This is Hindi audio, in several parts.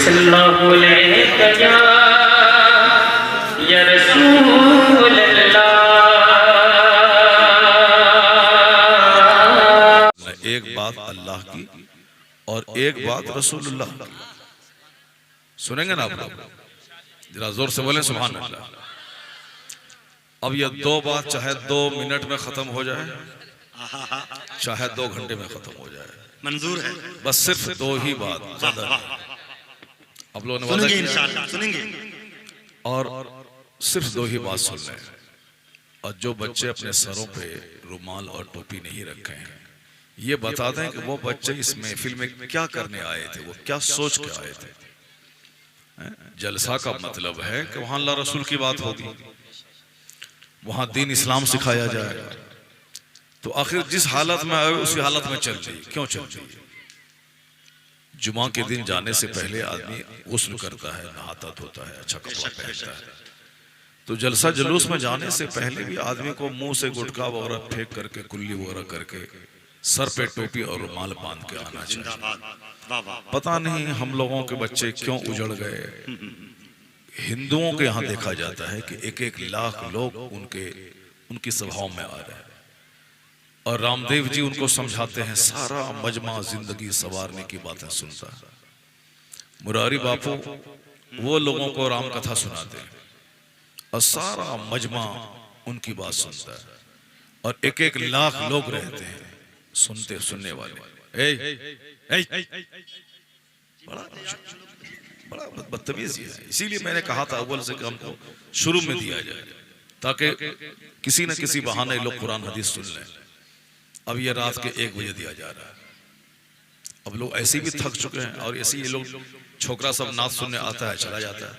सल्लल्लाहु अलैहि या रसूल अल्लाह। एक बात अल्लाह की और एक बात रसूलुल्लाह की। सुनेंगे ना आप लोग? जरा जोर से बोले सुभान अल्लाह। अब ये दो बात चाहे 2 मिनट में खत्म हो जाए, चाहे 2 घंटे में खत्म हो जाए, मंजूर है। बस सिर्फ 2 ही बात, ज्यादा नहीं। आप लोगों ने वादा सुनेंगे किया इंशाअल्लाह, सुनेंगे। और सिर्फ 2 ही बात सुन लें। और जो बच्चे अपने सरों पे रुमाल और टोपी नहीं रखे हैं, ये बता दें कि वो बच्चे इस महफिल में क्या करने आए थे, वो क्या सोच के आए थे। जलसा का मतलब है कि वहां अल्लाह रसूल की बात होगी, वहां दीन इस्लाम सिखाया जाएगा। तो आखिर जिस हालत में आए उसी हालत में चल रही, क्यों चल रही? जुमा के दिन जाने से पहले आदमी गुस्ल करता है, नहाता धोता है, अच्छा कपड़ा पहनता है। तो जलसा जुलूस में जाने से पहले भी आदमी को मुंह से गुटखा वगैरह फेंक करके, कुल्ली वगैरह करके, सर पे टोपी और रुमाल बांध के आना चाहिए। पता नहीं हम लोगों के बच्चे क्यों उजड़ गए। हिंदुओं के यहाँ देखा जाता है कि 1-1 लाख लोग उनकी सभाओं में आ रहे हैं और रामदेव जी उनको समझाते हैं। सारा मजमा जिंदगी सवारने की बातें सुनता है। मुरारी बापू वो लोगों को राम कथा सुनाते हैं और सारा मजमा उनकी बात सुनता है। और 1-1 लाख लोग रहते हैं सुनने वाले। बड़ा बदतमीजी है। इसीलिए मैंने कहा था अव्वल से कि हमको शुरू में दिया जाए ताकि किसी न किसी बहाने लोग कुरान हदीस सुन लें। अब ये रात के 1 बजे दिया जा रहा है। अब लोग ऐसे भी थक चुके हैं और ऐसे ये लोग छोकरा सब नाच सुनने आता है, चला जाता है।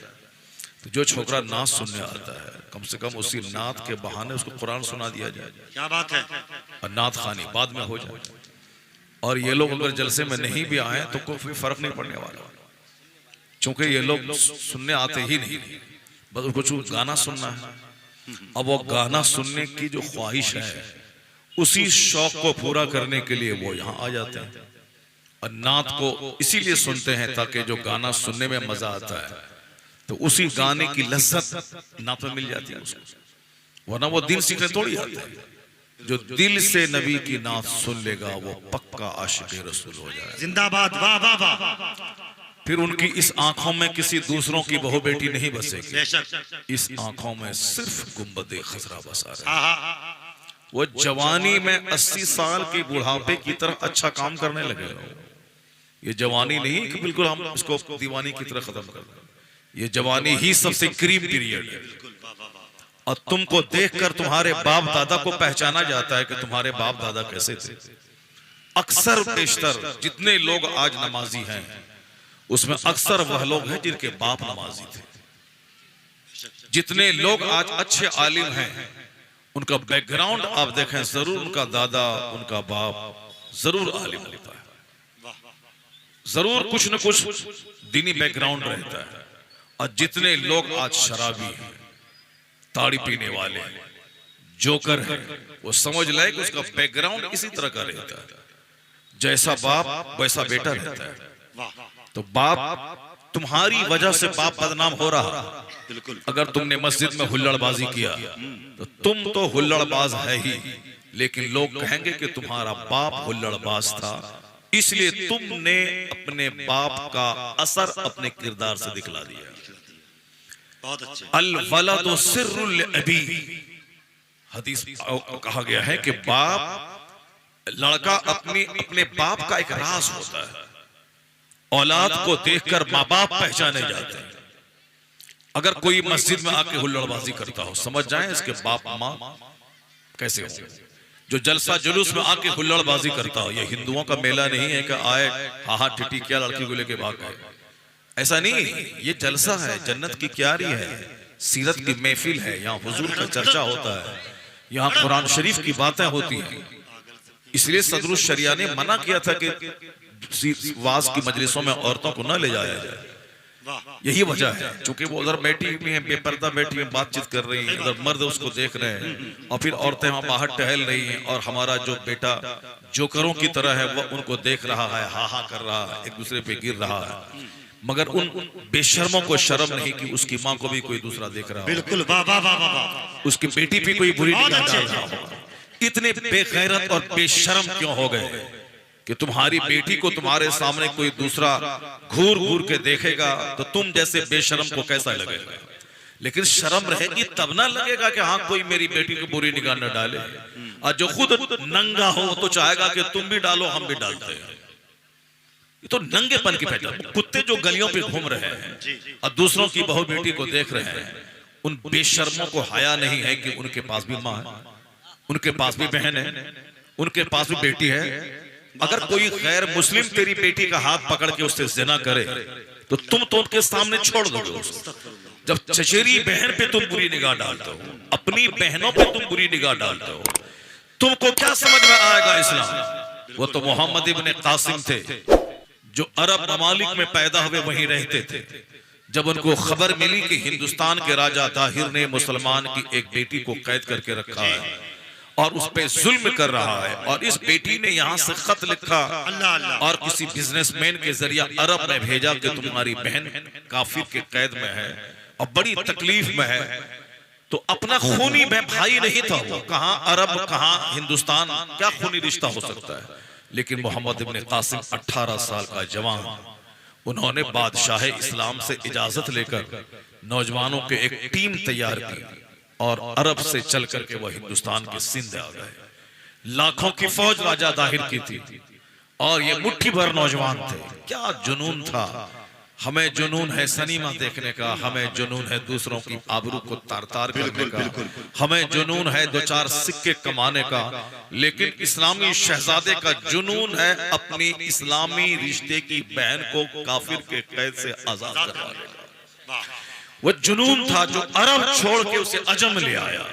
तो जो छोकरा नाच सुनने आता है, कम से कम उसी नात के बहाने उसको कुरान सुना दिया जाए। क्या बात है। और नात खानी बाद में हो जाए। और ये लोग अगर जलसे में नहीं भी आए तो कोई फर्क नहीं पड़ने वाला, क्योंकि ये लोग सुनने आते ही नहीं, बस उनको गाना सुनना है। अब वो गाना सुनने की जो ख्वाहिश है, उसी शौक को पूरा करने के लिए वो यहाँ आ जाते हैं। और नात को इसीलिए सुनते हैं ताकि जो गाना सुनने में मजा आता है तो उसी गाने की लज्जत नात में मिल जाती है उसको। वरना वो दिन सीखने थोड़ी आते हैं। जो दिल से नबी की नात सुन लेगा वो पक्का आशिक रसूल हो जाए। जिंदाबाद, वाह वाह वाह। फिर उनकी इस आंखों में किसी दूसरों की बहू बेटी नहीं बसेगी, इस आंखों में सिर्फ गुंबदे खजरा बसा रहे। वो जवानी में 80 साल के बुढ़ापे की तरह अच्छा काम करने लगे। ये जवानी नहीं कि बिल्कुल हम इसको दीवानी की तरह खत्म कर दें। ये जवानी ही सबसे क्रीम पीरियड है। और तुमको देखकर तुम्हारे बाप दादा को पहचाना जाता है कि तुम्हारे बाप दादा कैसे थे। अक्सर बेशतर जितने लोग आज नमाजी हैं उसमें अक्सर वह लोग हैं जिनके बाप नमाजी थे। जितने लोग आज अच्छे आलिम हैं उनका बैकग्राउंड आप देखें, जरूर उनका दादा, उनका बाप जरूर आलिम होता है, जरूर कुछ न कुछ दीनी बैकग्राउंड रहता है। और जितने लोग आज शराबी हैं, ताड़ी पीने वाले, जोकर हैं, वो समझ ले कि उसका बैकग्राउंड इसी तरह का रहता है। जैसा बाप वैसा बेटा रहता है। तो बाप, तुम्हारी वजह से बाप बदनाम हो रहा। अगर तुमने मस्जिद में हुल्लड़बाजी किया तो तुम तो हुल्लड़बाज है ही, लेकिन लोग कहेंगे कि तुम्हारा बाप हुल्लड़बाज था, इसलिए तुमने अपने बाप का असर अपने किरदार से दिखला दिया। बहुत अच्छे। अल वलदु सिर्रुल अबी, हदीस कहा गया है कि बाप, लड़का अपने बाप का एक राज होता है। औलाद को देखकर माँ बाप पहचाने जाते हैं। अगर कोई मस्जिद में आके हुल्लड़बाजी करता हो, समझ जाएं इसके बाप माँ कैसे हो। जो जलसा जुलूस में आके हुल्लड़बाजी करता हो, ये हिंदुओं का मेला नहीं है कि आए हाहा ठिठी क्या लड़की को लेके भाग गए, ऐसा नहीं। ये जलसा है, जन्नत की क्यारी है, सीरत की महफिल है। यहाँ हुजूर का चर्चा होता है, यहाँ कुरान शरीफ की बातें होती हैं। इसलिए सदरुल शरिया ने मना किया था कि वाज की मजलिसों में औरतों को न ले जाया जाए। यही वजह है, क्योंकि वो उधर बैठी हुई हैं, बेपर्दा बैठी हुई बातचीत कर रही हैं, उधर मर्द उसको देख रहे हैं, और फिर औरतें वहां बाहर टहल रही हैं, और हमारा जो बेटा जोकरों की तरह है वो उनको देख रहा है, हा हा कर रहा है, एक दूसरे पे गिर रहा है। मगर उन बेशर्मों को शर्म नहीं कि उसकी माँ को भी कोई दूसरा देख रहा हो, बिल्कुल वाह वाह वाह वाह वाह। उसकी बेटी भी कोई बुरी बहुत निगाह अच्छे। डाल रहा होगा। इतने बेगैरत और बेशर्म क्यों हो गए कि तुम्हारी बेटी को तुम्हारे सामने कोई दूसरा घूर घूर के देखेगा तो तुम जैसे बेशर्म को कैसा लगेगा। लेकिन शर्म रहेगी तब ना लगेगा कि हाँ कोई मेरी बेटी को बुरी निगाह न डाले। और जो खुद नंगा हो तो चाहेगा कि तुम भी डालो हम भी डालते हैं। ये तो नंगेपन की पहचान। कुत्ते जो गलियों पे घूम रहे हैं और दूसरों की बहू बेटी को देख रहे हैं, उन बेशर्मों को हया नहीं है कि उनके पास भी माँ है, उनके पास भी बहन है, उनके पास भी बेटी है। अगर कोई गैर मुस्लिम तेरी बेटी का हाथ पकड़ के उससे जिना करे तो तुम तो उनके सामने छोड़ दोगे उसको। जब चचेरी बहन पे तुम बुरी निगाह डालते हो, अपनी बहनों पे तुम बुरी निगाह डालते हो, तुमको क्या समझ में आएगा इस्लाम। वो तो मोहम्मद इब्ने कासिम थे जो अरब ममालिक में पैदा हुए वहीं रहते थे। जब उनको खबर मिली कि हिंदुस्तान के राजा ताहिर ने मुसलमान की एक बेटी को कैद करके रखा है और उस पे जुल्म कर रहा है, और इस बेटी ने यहाँ से खत लिखा और किसी बिजनेसमैन के जरिए अरब में भेजा कि तुम्हारी बहन काफिर के कैद में है और बड़ी तकलीफ में है, तो अपना खूनी भाई नहीं था वो, कहाँ अरब कहाँ हिंदुस्तान, क्या खूनी रिश्ता हो सकता है। लेकिन मोहम्मद इब्ने कासिम 18 साल का जवान, उन्होंने बादशाह इस्लाम से इजाजत लेकर नौजवानों के एक टीम तैयार की और अरब से चल करके वह हिंदुस्तान के सिंध आ गए। लाखों की फौज राजा दाहिर की थी और ये मुट्ठी भर नौजवान थे। क्या जुनून था। हमें जुनून है सिनेमा देखने का, हमें जुनून है दूसरों की आबरू को तार-तार करने का, हमें जुनून है दो चार सिक्के कमाने का। लेकिन इस्लामी शहजादे का जुनून है अपनी इस्लामी रिश्ते की बहन को काफिर के कैद से आजाद करवाने का। वो जुनून था जो अरब छोड़ के उसे अजम ले आया।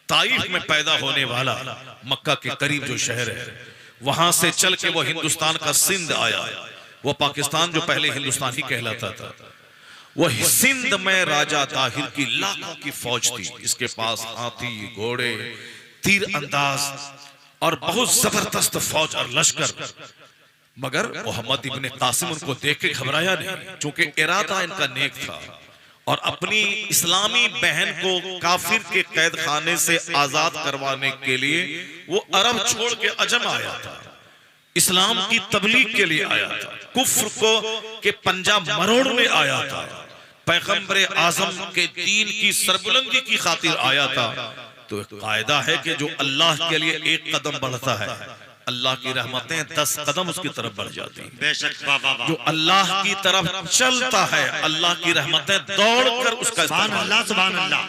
ताइफ में पैदा होने वाला, मक्का के करीब जो शहर है, वहां से चल के वो हिंदुस्तान का सिंध आया। वो पाकिस्तान जो पहले हिंदुस्तान ही कहलाता था, वह सिंध में राजा ताहिर की लाखों की फौज थी। इसके पास हाथी, घोड़े, तीर अंदाज और बहुत जबरदस्त फौज और लश्कर। मगर मोहम्मद इब्ने कासिम उनको देख के घबराया नहीं, क्योंकि इरादा इनका नेक था और अपनी इस्लामी बहन को काफिर के कैद खाने से आजाद करवाने के लिए वो अरब छोड़ के अजम आया था। इस्लाम की तबलीग के लिए आया था, कुफ्र को के पंजा मरोड़ने आया था, पैगंबर आजम के दीन की सरबुलंदी की खातिर आया था। तो एक कायदा है कि जो अल्लाह के लिए एक कदम बढ़ता है, अल्लाह की रहमतें 10 कदम उसकी तरफ बढ़ जाती हैं। बेशक वाह वाह वाह। जो अल्लाह की तरफ चलता है, अल्लाह की रहमतें दौड़कर उसका सुभान अल्लाह सुभान अल्लाह।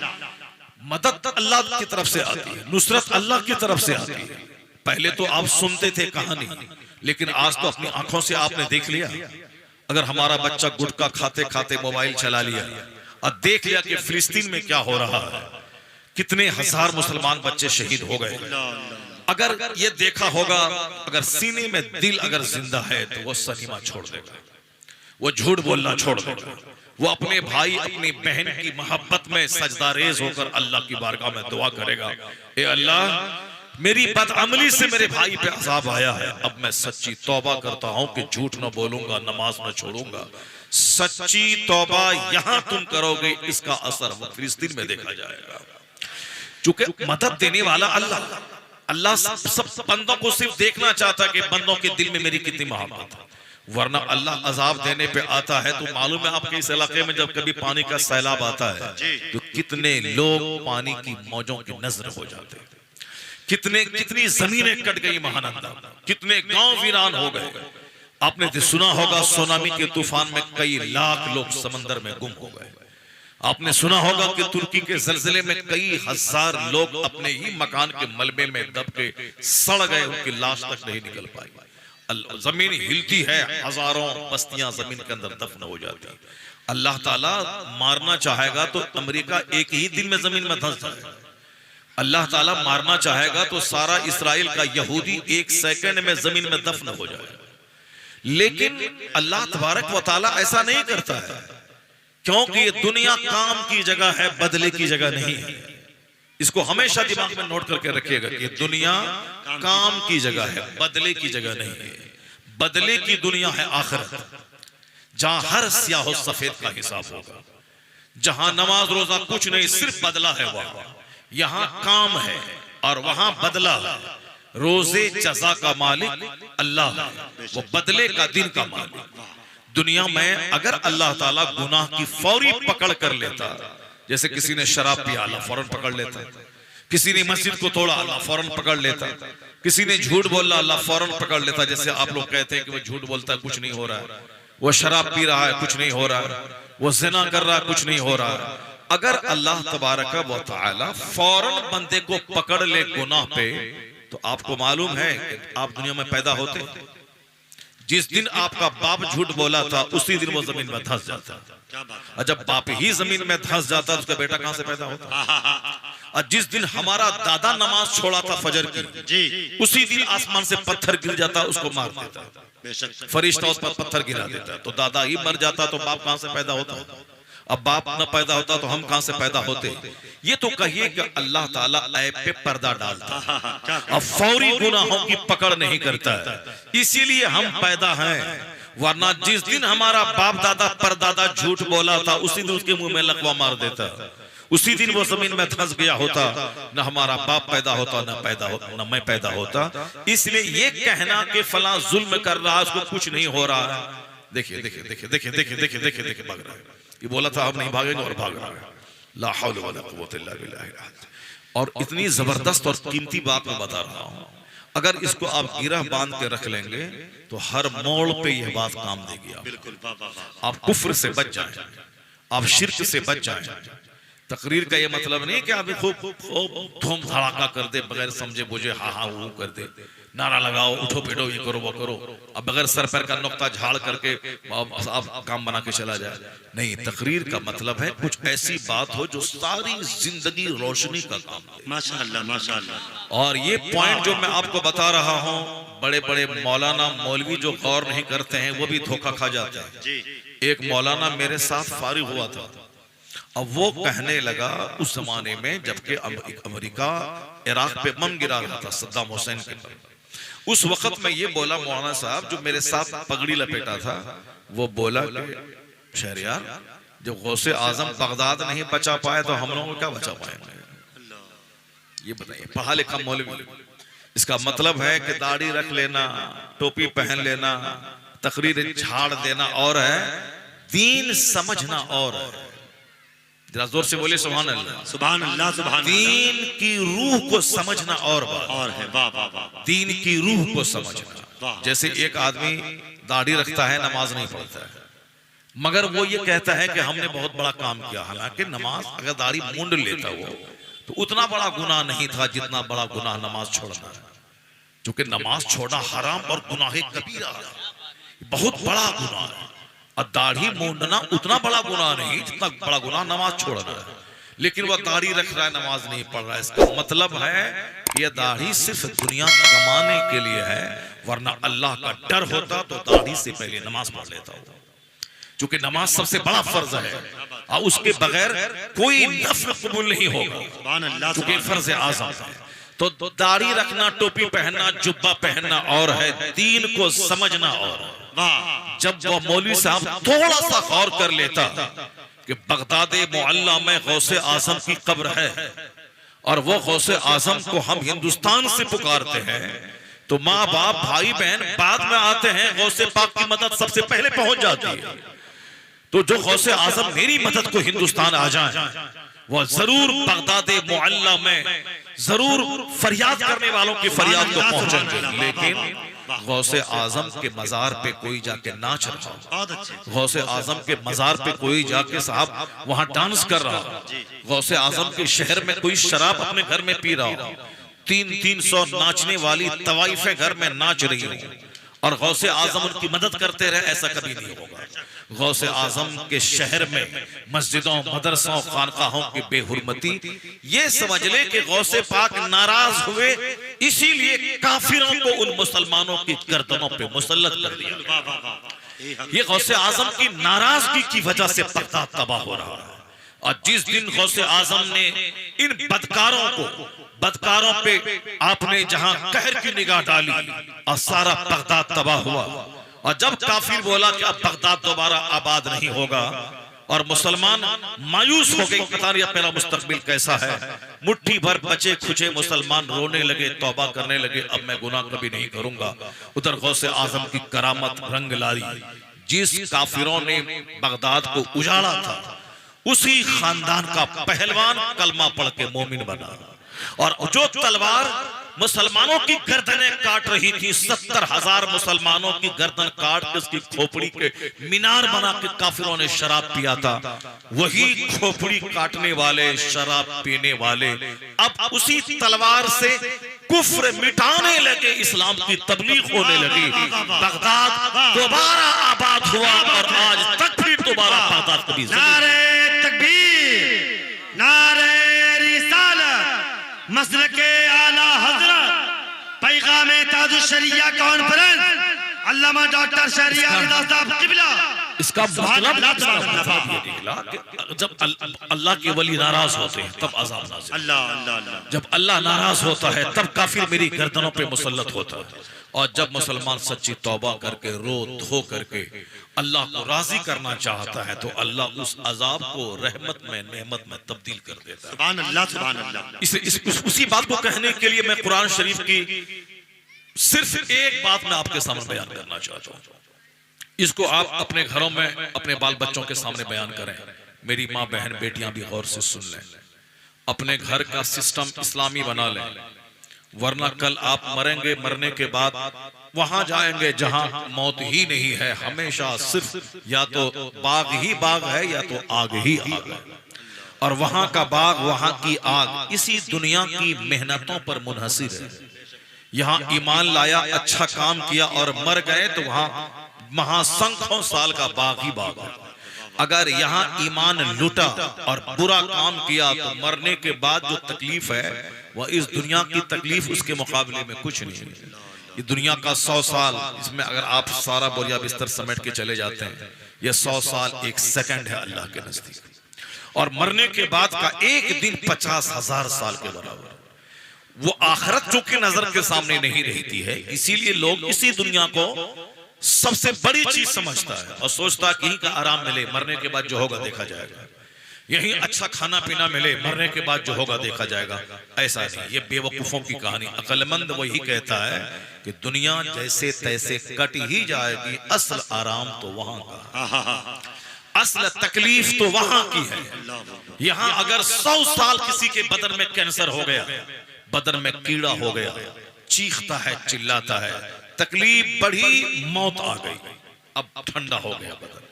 मदद अल्लाह की तरफ से आती है, नुसरत अल्लाह की तरफ से आती है। पहले तो आप सुनते थे कहानी, लेकिन आज तो अपनी आंखों से आपने देख लिया। अगर हमारा बच्चा गुटखा खाते खाते मोबाइल चला लिया और देख लिया कि फिलिस्तीन में क्या हो रहा है, कितने हजार मुसलमान बच्चे शहीद हो गए। अगर ये देखा होगा, अगर सीने में दिल अगर जिंदा है तो वो सनीमा छोड़ देगा, वो झूठ बोलना छोड़ देगा, वो अपने भाई अपनी बहन की मोहब्बत में सजदारेज होकर अल्लाह की बारगाह में दुआ करेगा, ए अल्लाह मेरी बदअमली से मेरे भाई पे अजाब आया है, अब मैं सच्ची तौबा करता हूं कि झूठ न बोलूंगा, नमाज न छोड़ूंगा। सच्ची तौबा यहां तुम करोगे, इसका असर वो फिलिस्तीन में देखा जाएगा। चूंकि मदद देने वाला अल्लाह, अल्लाह सब बंदों को सिर्फ देखना चाहता है कि बंदों के दिल में मेरी कितनी मोहब्बत है। वरना अल्लाह अजाब देने पे आता है तो मालूम है आपके इस इलाके में जब कभी पानी का सैलाब आता है तो कितने लोग पानी की मौजों की नजर हो जाते हैं, कितनी जमीनें कट गई महानंदा, कितने गांव वीरान हो गए। आपने तो सुना होगा सुनामी के तूफान में कई लाख लोग समंदर में गुम हो गए। आपने सुना होगा कि तुर्की के जलजिले में कई हजार लोग अपने ही मकान के मलबे में दब के सड़ गए, उनकी लाश तक नहीं निकल पाई। जमीन हिलती है, हजारों बस्तियां जमीन के अंदर दफन हो जाती। अल्लाह ताला मारना चाहेगा तो अमेरिका एक ही दिन में जमीन में धंस जाएगा। अल्लाह ताला मारना चाहेगा तो सारा इस्राइल का यहूदी 1 सेकंड में जमीन में दफन हो जाएगा। लेकिन अल्लाह तबारक व तआला ऐसा नहीं करता है, क्योंकि ये दुनिया काम की जगह है, बदले की जगह नहीं है। इसको हमेशा दिमाग में नोट करके रखिएगा कि दुनिया काम की जगह है, बदले की जगह नहीं है। बदले की दुनिया है आखिरत। जहां हर स्याह और सफेद का हिसाब होगा, जहां नमाज रोजा कुछ नहीं सिर्फ बदला है, वहां यहां काम है और वहां बदला है। रोजे जज़ा का मालिक अल्लाह है, वो बदले का दिन का मालिक। दुनिया में अगर अल्लाह ताला गुनाह की फौरी पकड़ कर लेता, जैसे किसी ने शराब पिया अल्लाह फौरन पकड़ लेता, किसी ने मस्जिद को तोड़ा अल्लाह फौरन पकड़ लेता, किसी ने झूठ बोला अल्लाह फौरन पकड़ लेता। जैसे आप लोग कहते हैं कि वो झूठ बोलता है कुछ नहीं हो रहा है, वो शराब पी रहा है कुछ नहीं हो रहा है, वो ज़िना कर रहा है कुछ नहीं हो रहा है। अगर अल्लाह तबारक व तआला फौरन बंदे को पकड़ ले गुनाह पे, तो आपको मालूम है कि आप दुनिया में पैदा होते, जिस दिन आपका बाप झूठ बोला था उसी दिन वो जमीन में धंस जाता। और जब बाप ही जमीन में धंस जाता, उसका बेटा कहां से पैदा होता? और जिस दिन हमारा दादा नमाज छोड़ा था फजर की, उसी दिन आसमान से पत्थर गिर जाता, उसको मार देता, फरिश्ता उस पर पत्थर गिरा देता। तो दादा ही मर जाता तो बाप कहां से पैदा होता? अब बाप न पैदा होता तो हम कहां से पैदा होते? ये तो कहिए कि अल्लाह ताला ऐब पे पर्दा डालता है, अब फौरी गुनाहों की पकड़ नहीं करता है, इसीलिए हम पैदा हैं। वरना जिस दिन हमारा बाप दादा परदादा झूठ बोला था, उसी दिन उसके मुंह में लकवा मार देता, उसी दिन वो जमीन में धंस गया होता, न हमारा बाप पैदा होता, न मैं पैदा होता। इसलिए ये कहना कि फलां जुल्म कर रहा है, उसको कुछ नहीं हो रहा है, देखिए देखिए देखिए देखिए देखिए देखिए देखिए देखिए भाग रहा है। ये बोला था हम नहीं भागेंगे और भाग रहा है। ला हौल वला कुव्वत इल्ला बिल्लाह। और इतनी जबरदस्त और कीमती बात मैं बता रहा हूं, अगर इसको आप गिरह बांध के रख लेंगे तो हर मोड़ पे यह बात काम देगी। आप कुफ्र से बच जाएं, आप शिर्क से बच जाएं। तकरीर का ये मतलब नहीं कि आप खूब धूम धड़ाका कर दे, बगैर समझे बुझे हा हा वो कर दे, नारा लगाओ, उठो बैठो, ये करो वो करो, अब बगैर सर पैर का नुक्ता झाड़ करके आप काम बना के चला जाए। नहीं, तकरीर का मतलब है कुछ ऐसी बात हो जो सारी जिंदगी रोशनी का काम दे। माशाअल्लाह माशाअल्लाह। और ये पॉइंट जो मैं आपको बता रहा हूँ, बड़े बड़े मौलाना मौलवी जो गौर नहीं करते हैं वो भी धोखा खा जाते हैं। एक मौलाना मेरे साथ फारिग हुआ था, अब वो कहने लगा उस जमाने में जबकि अमेरिका इराक पे बम गिरा रहा था सद्दाम हुसैन के पर, उस वक्त में ये बोला मौलाना साहब जो मेरे साथ पगड़ी लपेटा था, वो बोला कि शहरियार जब गौसे आजम बगदाद नहीं बचा पाए तो हम लोग क्या बचा पाएंगे? ये बताइए, पढ़ा लिखा मौलवी। इसका मतलब है कि दाढ़ी रख लेना, टोपी पहन लेना, तकरीर झाड़ देना और है, दीन समझना और है। जरा जोर से बोले सुभान अल्लाह। सुभान अल्लाह सुभान अल्लाह। दीन की रूह को समझना और है, वाह वाह वाह। दीन की रूह को समझना। जैसे एक आदमी दाढ़ी रखता है, नमाज नहीं पढ़ता है, मगर वो ये कहता है कि हमने बहुत बड़ा काम किया, हालांकि नमाज अगर दाढ़ी मूंड लेता वो तो उतना बड़ा गुनाह नहीं था जितना बड़ा गुनाह नमाज छोड़ना है। क्योंकि नमाज छोड़ना हराम और गुनाह कबीरा है, बहुत बड़ा गुनाह है। और दाढ़ी मूंडना उतना बड़ा गुनाह नहीं जितना बड़ा गुनाह नमाज छोड़ना है। लेकिन वह दाढ़ी रख रहा है, नमाज नहीं पढ़ रहा है, इसका मतलब है यह दाढ़ी सिर्फ दुनिया कमाने के लिए है, वरना अल्लाह का डर होता तो दाढ़ी से पहले नमाज पढ़ लेता हो। क्योंकि नमाज सबसे बड़ा फर्ज है और उसके बगैर कोई नफल कबूल नहीं होगा, क्योंकि फर्ज आज़म है। तो दाढ़ी रखना, टोपी पहनना, जुब्बा पहनना और है, दीन को समझना और। जब वो मौलवी साहब थोड़ा सा गौर कर लेता कि बगदाद मुअल्ला में गौसे आजम की कब्र है और वो गौसे आजम को हम हिंदुस्तान से पुकारते हैं, तो माँ बाप भाई बहन बाद में आते हैं, गौसे पाक की मदद सबसे पहले पहुंच जाती है। तो जो गौसे आजम मेरी मदद को हिंदुस्तान आ जाए, वो जरूर बगदाद मुअल्ला में जरूर फरियाद करने वालों की फरियाद को पहुंचेंगे। लेकिन गौसे आजम के मजार पे कोई जाके नाच रहा हो, गौसे आजम के मजार पे कोई जाके साहब वहां डांस कर रहा हो, गौसे आजम के शहर में कोई शराब अपने घर में पी रहा हो, 300 नाचने वाली तवाइफें घर में नाच रही हो और गौसे आजम उनकी मदद करते रहे, ऐसा कभी नहीं होगा। गौसे आजम के शहर में मस्जिदों, मदरसों, खानकाहों की बेहुरमती, ये समझ ले कि गौसे पाक नाराज हुए, इसीलिए काफिरों को उन मुसलमानों की गर्दनों पे मुसल्लत कर दिया। ये गौसे आजम की नाराजगी की वजह से बगदाद तबाह हो रहा है। और जिस दिन गौसे आजम ने इन बदकारों पे आपने जहां कहर की निगाह डाली और सारा बगदाद तबाह हुआ, और जब काफिर बोला कि अब बगदाद दोबारा आबाद नहीं होगा और मुसलमान मायूस हो गए, पता नहीं मेरा मुस्तकबिल कैसा है, मुट्ठी भर बचे खुचे मुसलमान रोने लगे, तौबा करने लगे, अब मैं गुनाह कभी नहीं करूंगा। उधर गौसे आजम की करामत रंग लाई। जिस काफिरों ने बगदाद को उजाड़ा था उसी खानदान का पहलवान कलमा पढ़ के मोमिन बना। और जो तलवार मुसलमानों की गर्दनें काट रही थी, 70,000 मुसलमानों की गर्दन काट के उसकी खोपड़ी के मीनार बना के काफिरों ने शराब पिया था, वही खोपड़ी काटने वाले, शराब पीने वाले अब उसी तलवार से कुफ्र मिटाने लगे, इस्लाम की तबलीग होने लगी। बगदाद दोबारा आबाद हुआ और आज तक भी दोबारा बगदाद कभी नारे तकबीर, नारे रिसालत, मसलके आला हजरत, पैगामे ताजुश शरिया कॉन्फ्रेंस, अल्लामा डॉक्टर शरिया रिदा साहब किबला। इसका मतलब निकला कि जब अल्लाह के वली नाराज होते हैं तब अज़ाब नाज़िल। अल्लाह जब अल्लाह नाराज होता है तब काफिर मेरी गर्दनों पे मुसल्लत होता है। और जब मुसलमान सच्ची तौबा करके रो धो करके अल्लाह को राजी करना चाहता है तो अल्लाह उस अजाब को रहमत में, नेमत में तब्दील कर देता है। सुभान अल्लाह, सुभान अल्लाह। उसी बात को कहने के लिए मैं कुरान शरीफ की सिर्फ एक बात मैं आपके सामने बयान करना चाहता हूँ। इसको आप अपने घरों में अपने बाल बच्चों के सामने बयान करें। मेरी माँ बहन बेटियां भी गौर से सुन लें। अपने घर का सिस्टम इस्लामी बना लें, वरना कल आप मरेंगे, मरने के बाद वहां जाएंगे जहां मौत ही नहीं है, हमेशा सिर्फ या तो बाग ही बाग है या तो आग ही आग है। और वहां का बाग, वहां की आग इसी दुनिया की मेहनतों पर मुनहसिर है। यहाँ ईमान लाया, अच्छा काम किया और मर गए तो वहां महासंख्यों साल का बाग ही बाग है। अगर यहाँ ईमान लूटा और बुरा काम किया तो मरने के बाद जो तकलीफ है वह इस दुनिया की तकलीफ उसके मुकाबले में कुछ नहीं है। ये दुनिया का 100 साल, इसमें अगर आप सारा बोरिया बिस्तर समेट के चले जाते हैं, ये 100 साल 1 सेकंड है अल्लाह के नजदीक। और मरने के बाद का एक दिन 50,000 साल के बराबर। वो आखिरत जो कि नजर के सामने नहीं रहती है, इसीलिए लोग इसी दुनिया को सबसे बड़ी चीज समझता है और सोचता कि यहीं का आराम मिले, मरने के बाद जो होगा देखा जाएगा। यहीं अच्छा खाना पीना मिले, मरने के बाद जो होगा देखा जाएगा। ऐसा नहीं, ये बेवकूफों की कहानी। अक्लमंद वही कहता है कि दुनिया जैसे तैसे कट ही जाएगी, असल आराम तो वहां का, असल तकलीफ तो वहां की है। यहाँ अगर 100 साल किसी के बदन में कैंसर हो गया, बदन में कीड़ा हो गया, चीखता है, चिल्लाता है, तकलीफ बढ़ी, मौत आ गई, अब ठंडा हो गया बदन।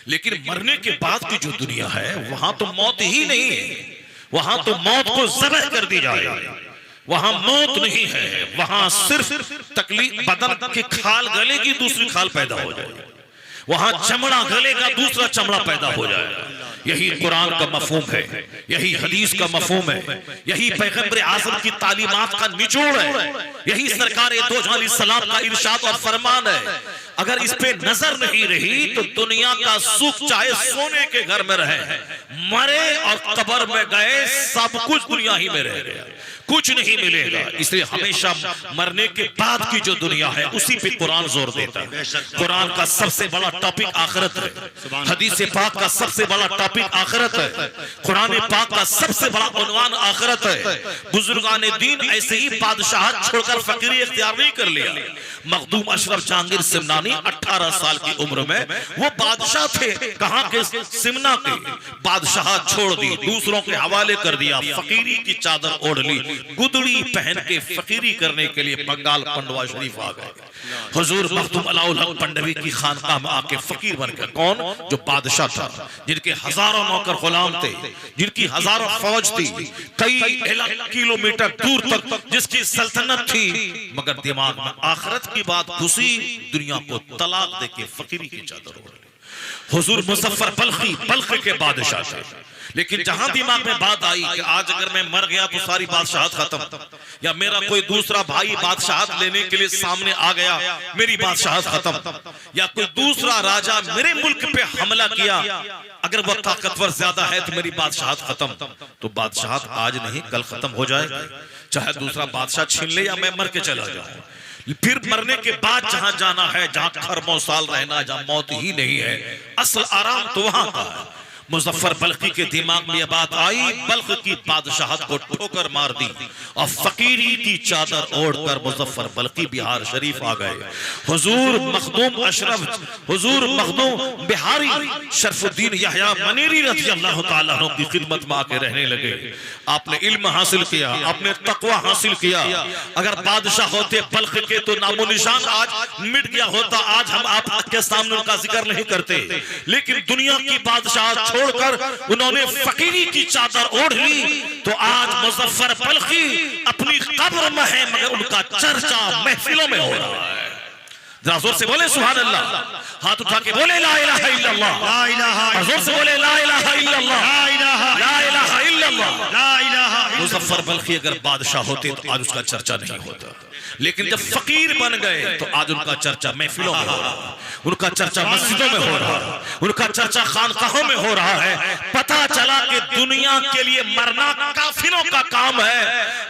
लेकिन मरने के बाद की जो दुनिया है वहां तो मौत ही नहीं है, वहां तो मौत को ज़बह कर दी जाए। वहां मौत नहीं है, वहां सिर्फ तकलीफ, बदन की खाल गलेगी, दूसरी खाल पैदा हो जाएगी। वहां चमड़ा गलेगा, दूसरा चमड़ा पैदा हो जाएगा। यही कुरान का मफहूम है, यही हदीस का मफहूम है, यही पैगंबर आज़म की तालीमात का निचोड़ है, यही सरकार दो जहां अलैहिस्सलाम का इरशाद और फरमान है। अगर इस पे नजर नहीं रही तो दुनिया का सुख चाहे सोने के घर में रहे, मरे और कब्र में गए, सब कुछ दुनिया ही में रह गया, कुछ नहीं मिलेगा। इसलिए हमेशा मरने के बाद की जो दुनिया है उसी पे कुरान जोर देता है। कुरान का सबसे बड़ा टॉपिक आखिरत है, हदीस पाक का सबसे बड़ा टॉपिक आखिरत है, कुरान पाक का सबसे बड़ा उन्वान आखिरत है। बुजुर्गान दीन ऐसे ही बादशाह छोड़कर फकीरी इख्तियार नहीं कर लिया। मखदूम अशरफ जहांगीर सिमनानी 18 साल की उम्र में वो बादशाह थे, कहां के, सिमना के। बादशाह छोड़ दी, दूसरों के हवाले कर दिया, फकीरी की चादर ओढ़ ली, गुदड़ी पहन के फकीरी करने के लिए बंगाल पंडवा शरीफ आ गए। हुजूर मखदूम अलाउल हक पंडवी की खानकाह में आके फकीर बन गए। कौन? जो बादशाह था, जिनके हजारों नौकर गुलाम थे, जिनकी हजारों फौज थी, कई किलोमीटर दूर तक जिसकी सल्तनत थी, मगर दिमाग में आखिरत की बात घुसी, दुनिया को तलाक देके फकीरी की चादर ओढ़ ली। हुजूर मुजफ्फर बल्खी, बल्ख के बादशाह थे, लेकिन जहां दिमाग में बात आई कि आज अगर मैं मर गया तो सारी बादशाहत खत्म, या मेरा कोई दूसरा भाई बादशाहत लेने के लिए सामने आ गया, मेरी बादशाहत खत्म, या कोई दूसरा राजा मेरे मुल्क पे हमला किया, अगर वह ताकतवर ज्यादा है तो मेरी बादशाहत खत्म, तो बादशाहत आज नहीं कल खत्म हो जाएगी, चाहे दूसरा बादशाह छीन ले या मैं मर के चला जाऊं। फिर मरने के बाद जहां जाना है, जहां खरबों साल रहना, जहां मौत ही नहीं है, असल आराम तो वहां का है। मुजफ्फर बल्खी के दिमाग में यह बात आई, बल्ख की बादशाहत को ठोकर मार दी और फकीरी की चादर ओढ़कर मुजफ्फर बल्खी बिहार शरीफ आ गए। हुजूर मखदूम अशरफ, हुजूर मखदूम बिहारी शरफुद्दीन यहया मनीरी रज़ी अल्लाह तआला अन्हु की खिदमत में आके रहने लगे। आपने इल्म हासिल किया, आपने तकवा हासिल किया। अगर बादशाह होते बल्ख के तो नामो निशान आज मिट गया होता, आज हम आपके सामने उनका जिक्र नहीं करते। लेकिन दुनिया की बादशाह छोड़कर उन्होंने फकीरी की चादर ओढ़ ली, तो आज मुजफ्फर बल्खी अपनी कब्र में है, मगर उनका चर्चा महफिलों में हो रहा है। जरा जोर से बोले सुभान अल्लाह, हाथ उठा के बोले ला इलाहा इल्लल्लाह, ला इलाहा, और जोर से बोले ला इलाहा इल्लल्लाह, ला इलाहा, ला इलाहा इल्लल्लाह, ला इलाहा। मुजफ्फर बल्खी अगर बादशाह होते तो आज उसका चर्चा नहीं होता, लेकिन जब फकीर बन गए तो आज उनका चर्चा महफिलों में हो रहा है, उनका चर्चा मस्जिदों में हो रहा है, उनका चर्चा खानकाहों में हो रहा है। पता चला कि दुनिया के लिए मरना काफिरों का काम है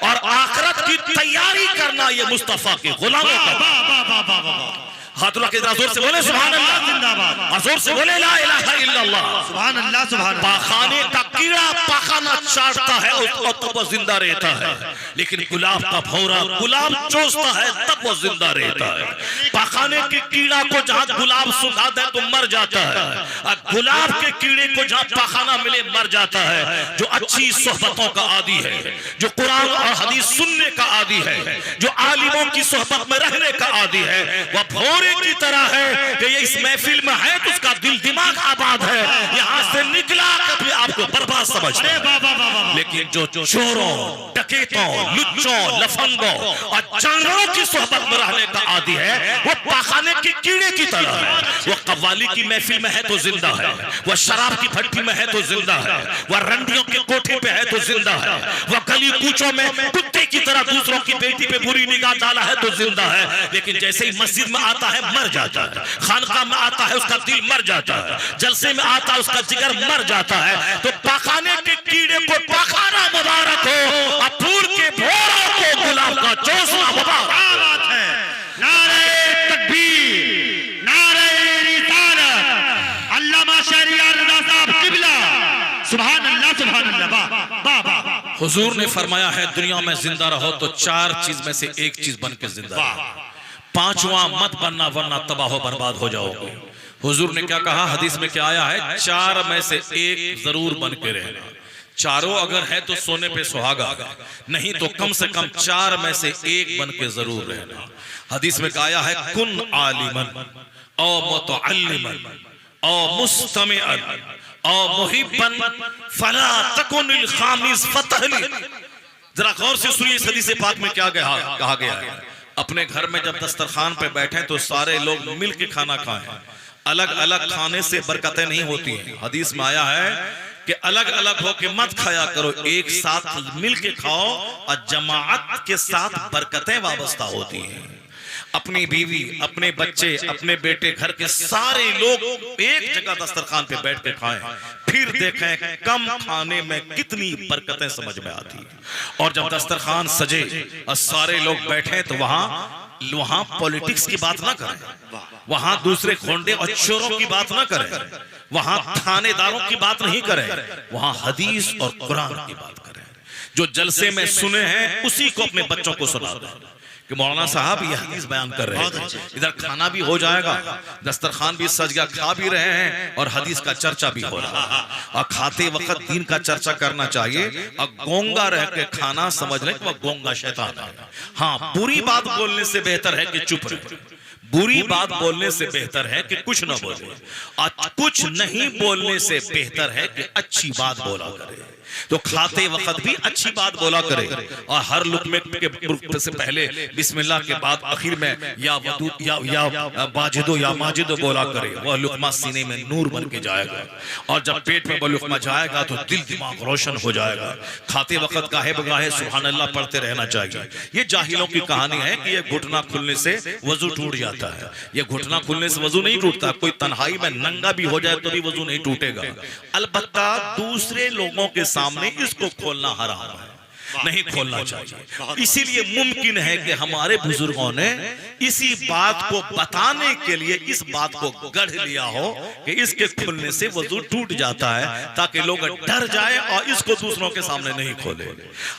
और आखिरत की तैयारी करना ये मुस्तफा के गुलामों का। हाथ उठा के जोर से बोले सुभान अल्लाह, जिंदाबाद, जोर से बोले ला इलाहा इल्लल्लाह, सुभान अल्लाह, सुभान अल्लाह। पाखाने का कीड़ा पाखाना चाटता है और तब वो जिंदा रहता है, लेकिन गुलाब का भौरा गुलाब चूसता है तब वो जिंदा रहता है। पाखाने के कीड़ा को जहां गुलाब सुखा दे तो मर जाता है, और गुलाब के कीड़े को जहां पाखाना मिले मर जाता है। जो अच्छी सोहबतों का आदी है, जो कुरान और हदीस सुनने का आदी है, जो आलिमों की सोहबत में रहने का आदी है, वह भौरे की तरह है कि ये इस महफिल में है तो उसका दिल दिमाग आबाद है, यहां से निकला कभी आपको बर्बाद समझते हैं। लेकिन जो चोरों, डकैतों, लुच्चों, लफंगों और जानवरों की सोहबत में रहने का आदी है, वो पाखाने के कीड़े की तरह है। वो कव्वाली की महफिल में है तो जिंदा है, वह शराब की भट्टी में है तो जिंदा है, वह रंडियों के कोठे पे है तो जिंदा है, वह गली कूचों में कुत्ते की तरह दूसरों की बेटी पे बुरी निगाह डाला है तो जिंदा है। लेकिन जैसे ही मस्जिद में आता है मर जाता है, खानका में आता है उसका दिल मर जाता है, जलसे में आता है उसका जिगर मर जाता है। तो पाखाने के कीड़े को पाखाना मुबारक हो और फूल के भौरों को गुलाब का चौसला मुबारक है। नारे तकबीर, नारे रिसालत, अल्लामा शहरियार रज़ा साहब किबला, सुभान अल्लाह, सुभान अल्लाह, वाह वाह वाह। हुजूर ने फरमाया है दुनिया में जिंदा रहो तो चार चीज में से एक चीज बन के जिंदा रहो, पांचवा मत बनना वरना तबाह बर्बाद हो जाओगे। हुजूर ने क्या कहा, हदीस में क्या आया है, चार में से एक जरूर बन के रहना। चारों अगर है तो सोने पे सुहागा, नहीं तो कम से कम चार में से एक बन के जरूर रहना। हदीस में कहा है कुन आलिमन औ मुतअल्लिमन औ मुस्तमिअन औ मुहिब्बन फला तकुनिल खामिस फतहली। जरा गौर से सुनिए इस हदीस पाक में क्या कहा गया है। अपने घर में जब दस्तरखान पे बैठे तो सारे लोग मिल के खाना खाएं। अलग अलग खाने से बरकतें नहीं होती हैं। हदीस में आया है कि अलग अलग होके मत खाया करो, एक साथ मिल के खाओ और जमाअत के साथ बरकतें वाबस्ता होती हैं। अपनी बीवी, अपने बच्चे, अपने बेटे, घर के सारे लोग एक जगह दस्तरखान पे बैठ के खाएं, फिर देखें कम खाने में कितनी बरकतें समझ में आती हैं। और जब दस्तरखान सजे और सारे लोग बैठे तो वहां पॉलिटिक्स की बात ना करें, वहां दूसरे खोंडे और चोरों की बात ना करें, वहां थानेदारों की बात नहीं करें, वहां हदीस और कुरान की बात करें। जो जलसे में सुने हैं उसी को अपने बच्चों को सुना दें कि मौलाना साहब ये हदीस बयान कर रहे हैं, इधर खाना भी हो जाएगा, दस्तरखान भी सज गया, खा भी रहे हैं और हदीस का चर्चा भी हो रहा है। और खाते वक्त दीन का चर्चा करना चाहिए। और गोंगा रह के खाना समझ लें कि वह गोंगा शैतान है। हाँ, बुरी बात बोलने से बेहतर है कि चुप रहे, बुरी बात बोलने से बेहतर है कि कुछ न बोले, और कुछ नहीं बोलने से बेहतर है कि अच्छी बात बोला करे। तो खाते वक्त भी अच्छी बात बोला करे और हर लुकमे के से पहले बिस्मिल्लाह के बाद आखिर में या वदूद या बाजिदो या माजिदो बोला करे। वह लुकमा सीने में नूर बन के जाएगा और जब पेट में वह लुकमा जाएगा तो दिल दिमाग रोशन हो जाएगा। खाते वक्त गाहे बगाहे सुभान अल्लाह पढ़ते रहना चाहिए। ये जाहिलों की कहानी है कि ये घुटना खुलने से वजू टूट जाता है। ये घुटना खुलने से वजू नहीं टूटता, कोई तन्हाई में नंगा भी हो जाए तो भी वजू नहीं टूटेगा। अलबत्ता दूसरे लोगों के सामने इसको खोलना हराम है। नहीं खोलना चाहिए। इसीलिए मुमकिन है कि हमारे बुजुर्गों ने इसी बात को बताने के लिए इस बात को गढ़ लिया हो कि इसके खुलने से वजू टूट जाता है, ताकि लोग डर जाए और इसको दूसरों के सामने नहीं खोले।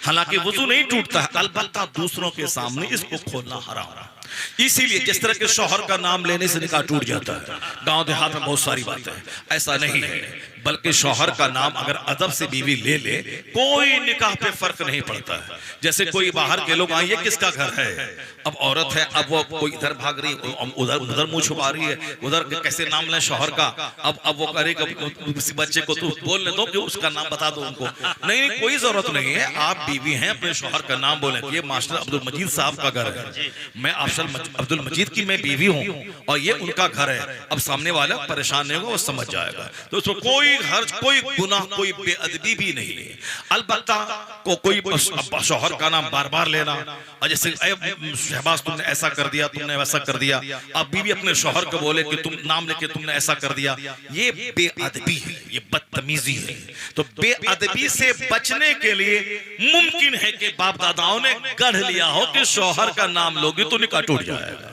हालांकि वजू नहीं टूटता है, अलबत्ता दूसरों के सामने इसको खोलना हराम है। इसीलिए जिस तरह के शौहर का नाम लेने से निकाह टूट जाता है, गांव देहात में बहुत सारी बातें हैं, ऐसा नहीं है। बल्कि शौहर का नाम अगर अदब से बीवी ले ले, कोई निकाह पे फर्क नहीं पड़ता है। जैसे कोई बाहर के लोग आए, ये किसका घर है, अब औरत है, अब वो कोई इधर भाग रही, उधर मुंह छुपा रही है, उधर कैसे नाम ले शौहर का, अब वो करे किसी बच्चे को तो बोलने दो कि उसका नाम बता दो उनको। नहीं, कोई जरूरत नहीं है, आप बीवी हैं, अपने शौहर का नाम बोले। ये मास्टर अब्दुल मजीद साहब का घर है, मैं अब्दुल मजीद की मैं बीवी हूँ और ये उनका घर है। अब सामने वाला परेशान नहीं होगा, वो समझ जाएगा। तो उसमें कोई हर्ज, कोई गुनाह, कोई बेअदबी भी नहीं है। अलबत्ता को कोई शौहर का नाम बार बार लेना, और जैसे शहबाज तुमने ऐसा कर दिया, तुमने वैसा कर दिया, अब बीवी अपने शौहर को बोले कि तुम नाम लेके तुमने ऐसा कर दिया, ये बेअदबी है, ये बदतमीजी है। तो बेअदबी से बचने के लिए मुमकिन है कि बाप दादाओं ने गढ़ लिया हो कि शौहर का नाम लोगे तो निकाह टूट जाएगा।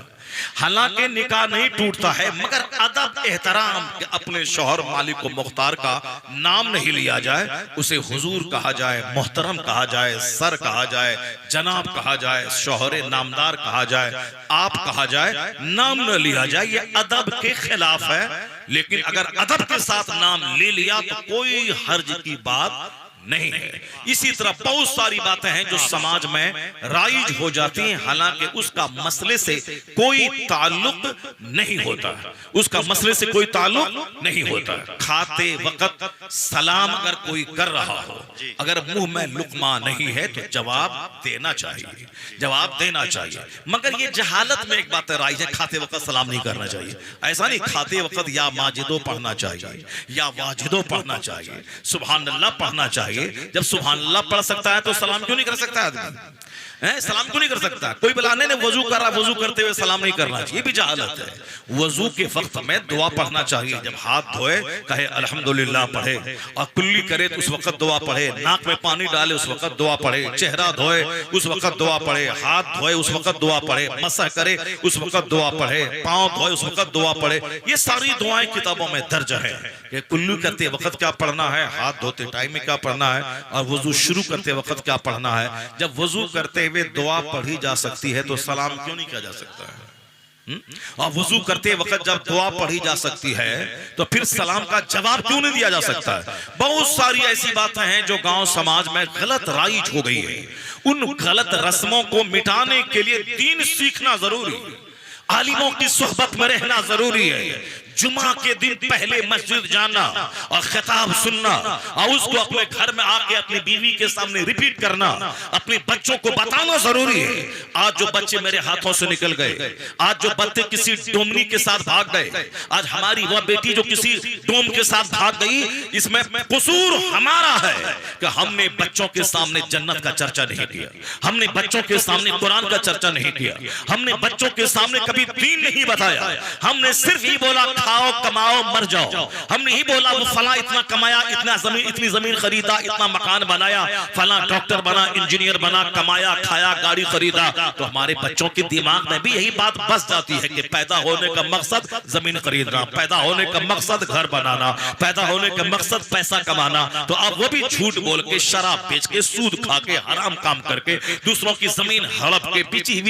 हालांकि निकाह नहीं टूटता है, मगर अदब एहतराम के अपने शौहर मालिक को मुख्तार का नाम नहीं लिया जाए, उसे हुजूर कहा जाए, मोहतरम कहा जाए, सर कहा जाए, जनाब कहा जाए, शौहरे नामदार कहा जाए, आप कहा जाए, नाम न लिया जाए, ये अदब के खिलाफ है। लेकिन अगर अदब के साथ नाम ले लिया तो कोई हर्ज की बात नहीं है। इसी तरह बहुत सारी बातें हैं जो समाज में राइज हो जाती हैं, हालांकि उसका मसले से कोई ताल्लुक नहीं होता, उसका मसले से कोई ताल्लुक नहीं होता। खाते वक्त सलाम अगर कोई कर रहा हो, अगर मुंह में लुकमा नहीं है तो जवाब देना चाहिए, जवाब देना चाहिए। मगर ये जहालत में एक बात राइज है, खाते वक्त सलाम नहीं करना चाहिए। ऐसा नहीं, खाते वक्त या माजिदो पढ़ना चाहिए या वाजिदो पढ़ना चाहिए, सुभान अल्लाह पढ़ना चाहिए। जब सुभान अल्लाह पढ़ सकता है तो सलाम क्यों नहीं कर सकता आदमी? सलाम क्यों नहीं कर सकता? कोई बुलाने ने वजू कर रहा, वजू करते हुए सलाम नहीं करना चाहिए, भी जहालत है। वजू के वक्त में दुआ पढ़ना चाहिए। जब हाथ धोए कहे अल्हम्दुलिल्लाह पढ़े, और कुल्ली करे तो उस वक्त दुआ पढ़े, नाक में पानी डाले उस वक्त दुआ पढ़े, चेहरा धोए उस वक्त दुआ पढ़े, हाथ धोए उस वक्त दुआ पढ़े, मसह करे उस वक्त दुआ पढ़े, पाँव धोए उस वक्त दुआ पढ़े। ये सारी दुआएं किताबों में दर्ज है कि कुल्ली करते वक्त क्या पढ़ना है, हाथ धोते टाइम में क्या पढ़ना है, और वजू शुरू करते वक्त क्या पढ़ना है। जब वजू करते हुए दुआ पढ़ी जा सकती है तो सलाम क्यों नहीं किया जा सकता है? और वजू करते वक्त जब दुआ पढ़ी जा सकती है तो फिर सलाम का जवाब क्यों नहीं दिया जा सकता है? बहुत सारी ऐसी बातें हैं जो गांव समाज में गलत राइज हो गई है। उन गलत रस्मों को मिटाने के लिए दीन सीखना जरूरी है, आलिमों की सोहबत में रहना जरूरी है, जुमा के दिन पहले मस्जिद जाना और खिताब सुनना, और उसको अपने घर में आके अपनी बीवी के सामने रिपीट करना, अपने बच्चों को बताना जरूरी है। आज जो बच्चे मेरे हाथों से निकल गए, आज जो बच्चे किसी डोमनी के साथ भाग गए, आज हमारी वह बेटी जो किसी डोम के साथ भाग गई, इसमें कसूर हमारा है कि हमने बच्चों के सामने जन्नत का चर्चा नहीं किया, हमने बच्चों के सामने कुरान का चर्चा नहीं किया, हमने बच्चों के सामने कभी दीन नहीं बताया। हमने सिर्फ ही बोला खाओ कमाओ मर जाओ। हमने ही बोला वो फला इतना कमाया, इतना जमीन, इतनी जमीन खरीदा, इतना मकान बनाया, फला डॉक्टर बना, इंजीनियर बना, कमाया खाया, गाड़ी खरीदा। तो हमारे बच्चों के दिमाग में भी यही बात बस जाती है कि पैदा होने का मकसद जमीन खरीदना, पैदा होने का मकसद घर बनाना, पैदा होने का मकसद पैसा कमाना। तो अब वो भी झूठ बोल के, शराब बेच के, सूद खा के, हराम काम करके, दूसरों की जमीन हड़प के, बेची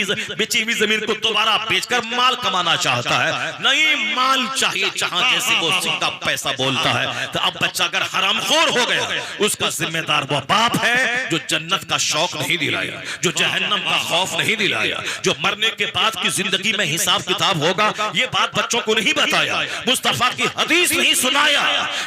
हुई जमीन को दोबारा बेचकर माल कमाना चाहता है। नहीं, माल चाहिए जहां जैसे वो सिक्का पैसा बोलता है। तो अब बच्चा अगर हरामखोर हो गया, उसका जिम्मेदार वो बाप है जो जन्नत का शौक नहीं दिलाया, जो जहन्नम का खौफ नहीं दिलाया, जो मरने के बाद की जिंदगी में हिसाब किताब होगा ये बात बच्चों को नहीं बताया, मुस्तफा की हदीस नहीं सुनाया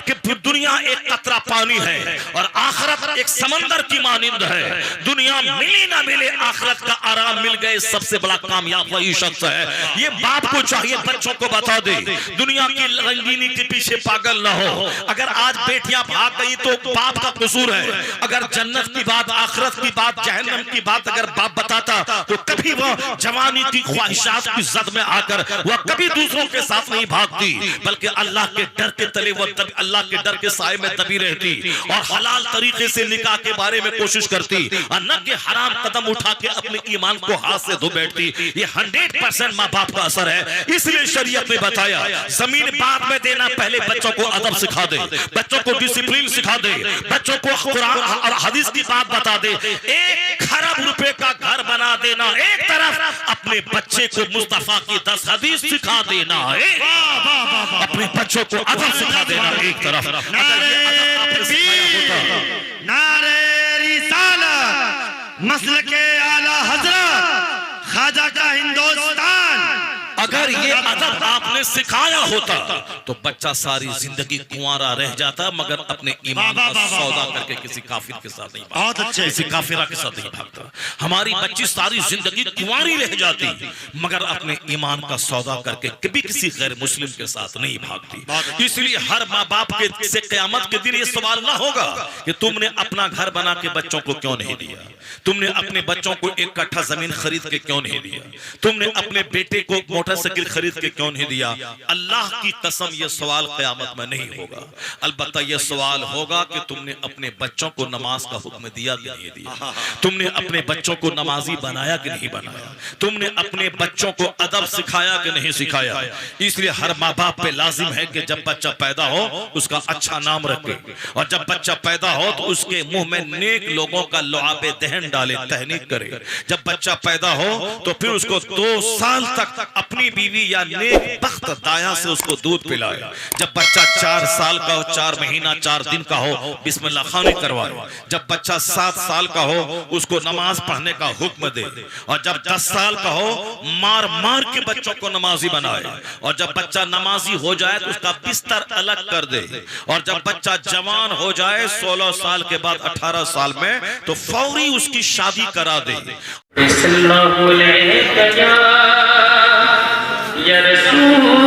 कि दुनिया एक कतरा पानी है और आखिरत एक समंदर की मानिंद है। दुनिया मिले ना मिले, आखिरत का आराम मिल गए, सबसे बड़ा कामयाब वही शख्स है। ये बाप को चाहिए बच्चों को बता दे, दुनिया की रंगीनी के पीछे पागल ना हो। अगर आज बेटियां भाग गई तो बाप का कसूर है। अगर जन्नत की बात, आखिरत की बात, जहन्नम की बात अगर बाप बताता तो कभी वह जवानी की ख्वाहिशात की जद में आकर वह कभी दूसरों के साथ नहीं भागती, बल्कि अल्लाह के डर के तले, वह अल्लाह के डर के साए में में दबी रहती और हलाल तरीके से निकाह के बारे में कोशिश करती और न कि हराम कदम उठा के अपने ईमान को हाथ से धो बैठती। ये 100% माँ बाप का असर है। इसलिए शरीयत ने बताया जमीन बाद में देना, पहले बच्चों को अदब सिखा दे, बच्चों को डिसिप्लिन सिखा दे, बच्चों को कुरान और हदीस की बात बता दे। 1 खरब रुपए का घर बना देना एक तरफ, अपने बच्चे को मुस्तफा की 10 हदीस सिखा देना है, अपने बच्चों को अदब सिखा देना एक तरफ। नारे रिसालत, मसलके आला हजरत, ख्वाजा का हिंदुस्तान। अगर ये अदब आपने सिखाया होता तो बच्चा सारी जिंदगी कुंवारा रह जाता, मगर अपने ईमान का सौदा करके किसी काफिर के साथ नहीं भागता, किसी काफिरा के साथ नहीं भागता। हमारी बच्ची सारी जिंदगी कुंवारी रह जाती, मगर अपने ईमान का सौदा करके कभी किसी गैर मुस्लिम के साथ नहीं भागती। इसलिए हर माँ बाप के से क़यामत के दिन ये सवाल ना होगा कि तुमने अपना घर बना के बच्चों को क्यों नहीं दिया, तुमने अपने बच्चों को 1 कट्ठा जमीन खरीद के क्यों नहीं दिया, तुमने अपने बेटे को मोटरसाइकिल खरीद के क्यों नहीं दिया। अल्लाह की कसम ये सवाल क़यामत में नहीं होगा। अलबत्ता ये सवाल होगा कि तुमने अपने बच्चों को नमाज का हुक्म दिया कि नहीं दिया, तुमने अपने बच्चों को नमाजी बनाया कि नहीं बनाया, तुमने अपने बच्चों को अदब सिखाया कि नहीं सिखाया। इसलिए हर माँ बाप पे लाजिम है कि जब बच्चा पैदा हो उसका अच्छा नाम रखे, और जब बच्चा पैदा हो तो उसके मुंह में नेक लोगों का लुआबे दहन डाले, तहनीक करे। जब बच्चा पैदा हो तो फिर उसको 2 साल तक अपनी बीवी या नेक बख्त दाया से उसको दूध पिलाए। जब बच्चा 4 साल का हो, 4 महीना 4 दिन का हो, बिस्मिल्लाह खानी करवाए। जब बच्चा 7 साल का हो उसको नमाज पढ़ने का हुक्म दे, और जब 10 साल का हो मार मार के बच्चों को नमाजी बनाए। और जब बच्चा नमाजी हो जाए तो उसका बिस्तर अलग कर दे, और जब बच्चा जवान हो जाए 16 साल के बाद 18 साल में तो फौरी उसकी शादी करा दे। सल्लल्लाहु अलैहि या रसूल